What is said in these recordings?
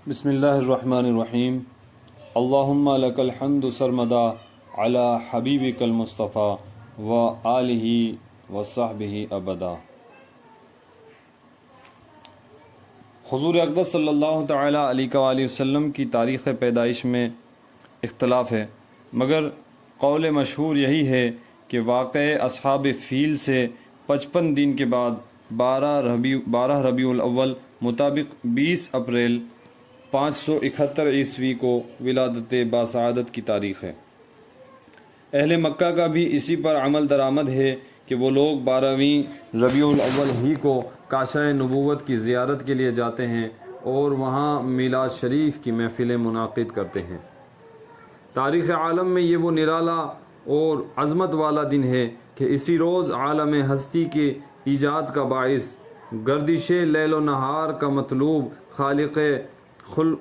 بسم اللہ الرحمن الرحیم اللہم لک الحمد سرمدا علی حبیبک المصطفیٰ و آلہ و صحبہ ابدا۔ حضور اقدس صلی اللہ تعالی علیہ وآلہ وسلم کی تاریخ پیدائش میں اختلاف ہے، مگر قول مشہور یہی ہے کہ واقع اصحاب فیل سے 55 دن کے بعد 12 ربیع الاول مطابق 20 اپریل 571 عیسوی کو ولادت باسعادت کی تاریخ ہے۔ اہل مکہ کا بھی اسی پر عمل درآمد ہے کہ وہ لوگ 12ویں ربیع الاول ہی کو کاشہ نبوت کی زیارت کے لیے جاتے ہیں اور وہاں میلاد شریف کی محفلیں منعقد کرتے ہیں۔ تاریخ عالم میں یہ وہ نرالا اور عظمت والا دن ہے کہ اسی روز عالم ہستی کے ایجاد کا باعث، گردش لیل و نہار کا مطلوب،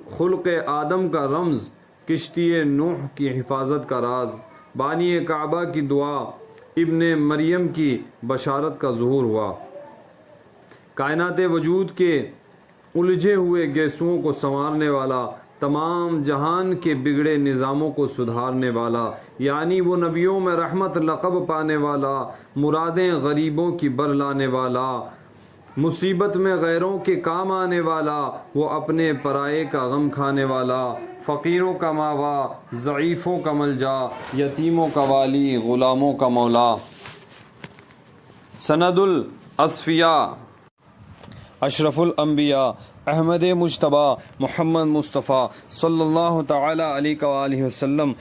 خلق آدم کا رمز، کشتی نوح کی حفاظت کا راز، بانی کعبہ کی دعا، ابن مریم کی بشارت کا ظہور ہوا۔ کائنات وجود کے الجھے ہوئے گیسوؤں کو سنوارنے والا، تمام جہان کے بگڑے نظاموں کو سدھارنے والا، یعنی وہ نبیوں میں رحمت لقب پانے والا، مرادیں غریبوں کی برلانے والا، مصیبت میں غیروں کے کام آنے والا، وہ اپنے پرائے کا غم کھانے والا، فقیروں کا ماوا، ضعیفوں کا ملجا، یتیموں کا والی، غلاموں کا مولا، سند الاصفیاء، اشرف الانبیاء، احمد مجتبی محمد مصطفیٰ صلی اللہ تعالی علیہ وآلہ وسلم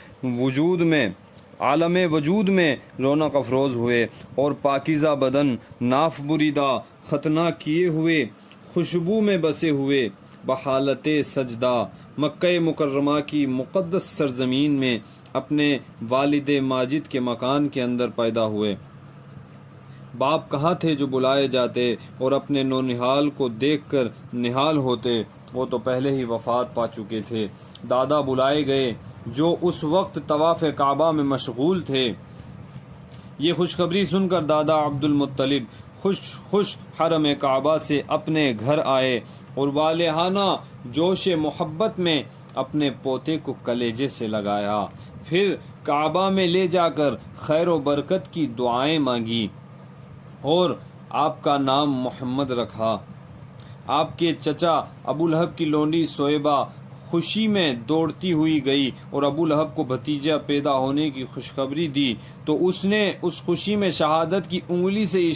عالم وجود میں رونق افروز ہوئے اور پاکیزہ بدن، ناف بریدہ، ختنہ کیے ہوئے، خوشبو میں بسے ہوئے، بحالت سجدہ مکہ مکرمہ کی مقدس سرزمین میں اپنے والد ماجد کے مکان کے اندر پیدا ہوئے۔ باپ کہاں تھے جو بلائے جاتے اور اپنے نونہال کو دیکھ کر نہال ہوتے، وہ تو پہلے ہی وفات پا چکے تھے۔ دادا بلائے گئے جو اس وقت طواف کعبہ میں مشغول تھے۔ یہ خوشخبری سن کر دادا عبد المطلب خوش حرم کعبہ سے اپنے گھر آئے اور والہانہ جوش محبت میں اپنے پوتے کو کلیجے سے لگایا، پھر کعبہ میں لے جا کر خیر و برکت کی دعائیں مانگی اور آپ کا نام محمد رکھا۔ آپ کے چچا ابو لہب کی لونڈی سویبہ خوشی میں دوڑتی ہوئی گئی اور ابو لہب کو بھتیجا پیدا ہونے کی خوشخبری دی تو اس نے اس خوشی میں شہادت کی انگلی سے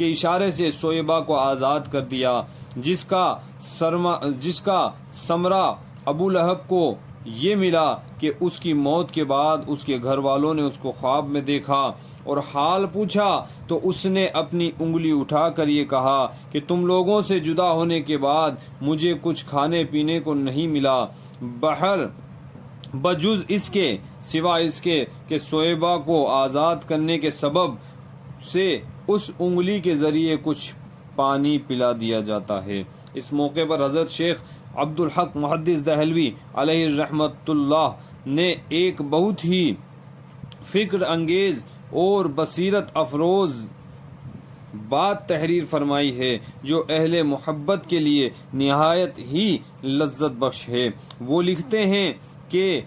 اشارے سے سویبہ کو آزاد کر دیا، جس کا ثمرہ ابو لہب کو یہ ملا کہ اس کی موت کے بعد اس کے گھر والوں نے اس کو خواب میں دیکھا اور حال پوچھا تو اس نے اپنی انگلی اٹھا کر یہ کہا کہ تم لوگوں سے جدا ہونے کے بعد مجھے کچھ کھانے پینے کو نہیں ملا بجز اس کے سوا اس کے کہ سویبہ کو آزاد کرنے کے سبب سے اس انگلی کے ذریعے کچھ پانی پلا دیا جاتا ہے۔ اس موقع پر حضرت شیخ عبد الحق محدث دہلوی علیہ رحمت اللہ نے ایک بہت ہی فکر انگیز اور بصیرت افروز بات تحریر فرمائی ہے جو اہل محبت کے لیے نہایت ہی لذت بخش ہے۔ وہ لکھتے ہیں کہ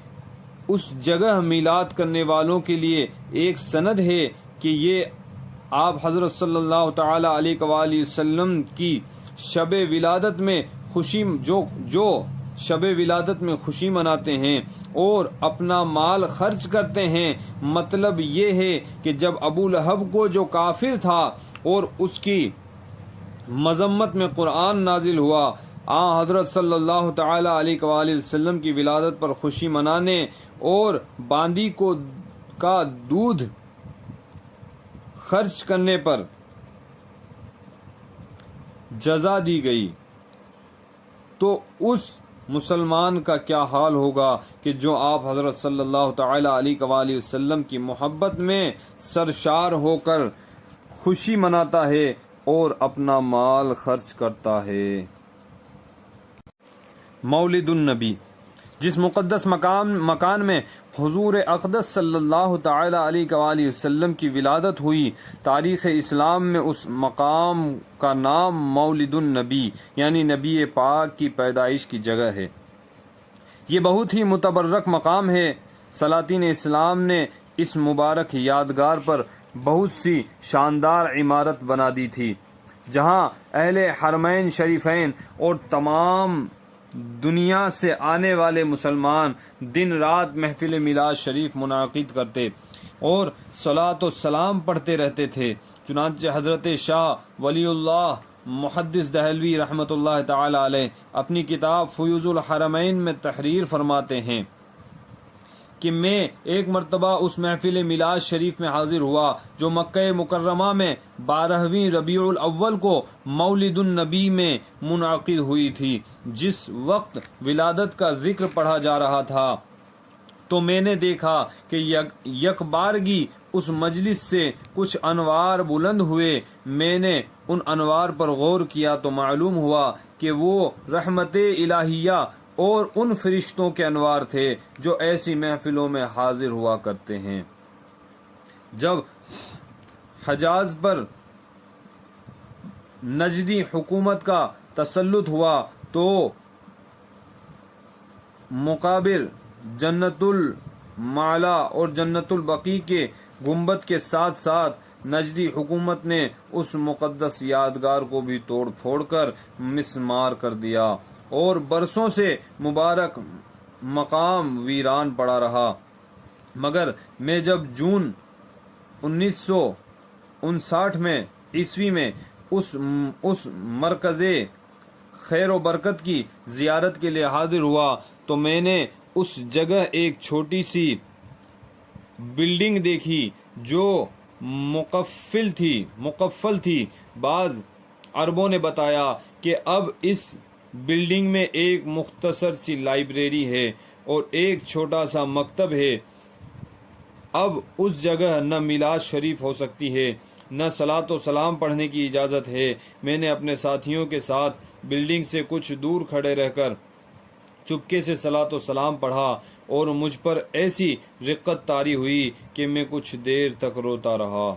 اس جگہ میلاد کرنے والوں کے لیے ایک سند ہے کہ یہ آپ حضرت صلی اللہ تعالی علیہ وآلہ وسلم کی شب ولادت میں خوشی مناتے ہیں اور اپنا مال خرچ کرتے ہیں۔ مطلب یہ ہے کہ جب ابو لہب کو جو کافر تھا اور اس کی مذمت میں قرآن نازل ہوا، حضرت صلی اللہ تعالی علیہ وآلہ وسلم کی ولادت پر خوشی منانے اور باندی کا دودھ خرچ کرنے پر جزا دی گئی، تو اس مسلمان کا کیا حال ہوگا کہ جو آپ حضرت صلی اللہ تعالی علیہ وآلہ وسلم کی محبت میں سرشار ہو کر خوشی مناتا ہے اور اپنا مال خرچ کرتا ہے۔ مولد النبی جس مقدس مکان میں حضور اقدس صلی اللہ تعالی علیہ وآلہ وسلم کی ولادت ہوئی، تاریخ اسلام میں اس مقام کا نام مولد النبی یعنی نبی پاک کی پیدائش کی جگہ ہے۔ یہ بہت ہی متبرک مقام ہے۔ سلاطین اسلام نے اس مبارک یادگار پر بہت سی شاندار عمارت بنا دی تھی، جہاں اہل حرمین شریفین اور تمام دنیا سے آنے والے مسلمان دن رات محفل میلاد شریف منعقد کرتے اور صلاۃ و سلام پڑھتے رہتے تھے۔ چنانچہ حضرت شاہ ولی اللہ محدث دہلوی رحمۃ اللہ تعالی علیہ اپنی کتاب فیوض الحرمین میں تحریر فرماتے ہیں کہ میں ایک مرتبہ اس محفل میلاد شریف میں حاضر ہوا جو مکہ مکرمہ میں 12ویں ربیع الاول کو مولد النبی میں منعقد ہوئی تھی۔ جس وقت ولادت کا ذکر پڑھا جا رہا تھا تو میں نے دیکھا کہ یک بارگی اس مجلس سے کچھ انوار بلند ہوئے۔ میں نے ان انوار پر غور کیا تو معلوم ہوا کہ وہ رحمت الہیہ اور ان فرشتوں کے انوار تھے جو ایسی محفلوں میں حاضر ہوا کرتے ہیں۔ جب حجاز پر نجدی حکومت کا تسلط ہوا تو مقابر جنت المعلا اور جنت البقیع کے گنبد کے ساتھ ساتھ نجدی حکومت نے اس مقدس یادگار کو بھی توڑ پھوڑ کر مسمار کر دیا اور برسوں سے مبارک مقام ویران پڑا رہا۔ مگر میں جب جون 1959 میں عیسوی میں اس مرکز خیر و برکت کی زیارت کے لیے حاضر ہوا تو میں نے اس جگہ ایک چھوٹی سی بلڈنگ دیکھی جو مقفل تھی۔ بعض عربوں نے بتایا کہ اب اس بلڈنگ میں ایک مختصر سی لائبریری ہے اور ایک چھوٹا سا مکتب ہے۔ اب اس جگہ نہ میلاد شریف ہو سکتی ہے نہ صلاۃ و سلام پڑھنے کی اجازت ہے۔ میں نے اپنے ساتھیوں کے ساتھ بلڈنگ سے کچھ دور کھڑے رہ کر چپکے سے صلاۃ و سلام پڑھا اور مجھ پر ایسی رقت طاری ہوئی کہ میں کچھ دیر تک روتا رہا۔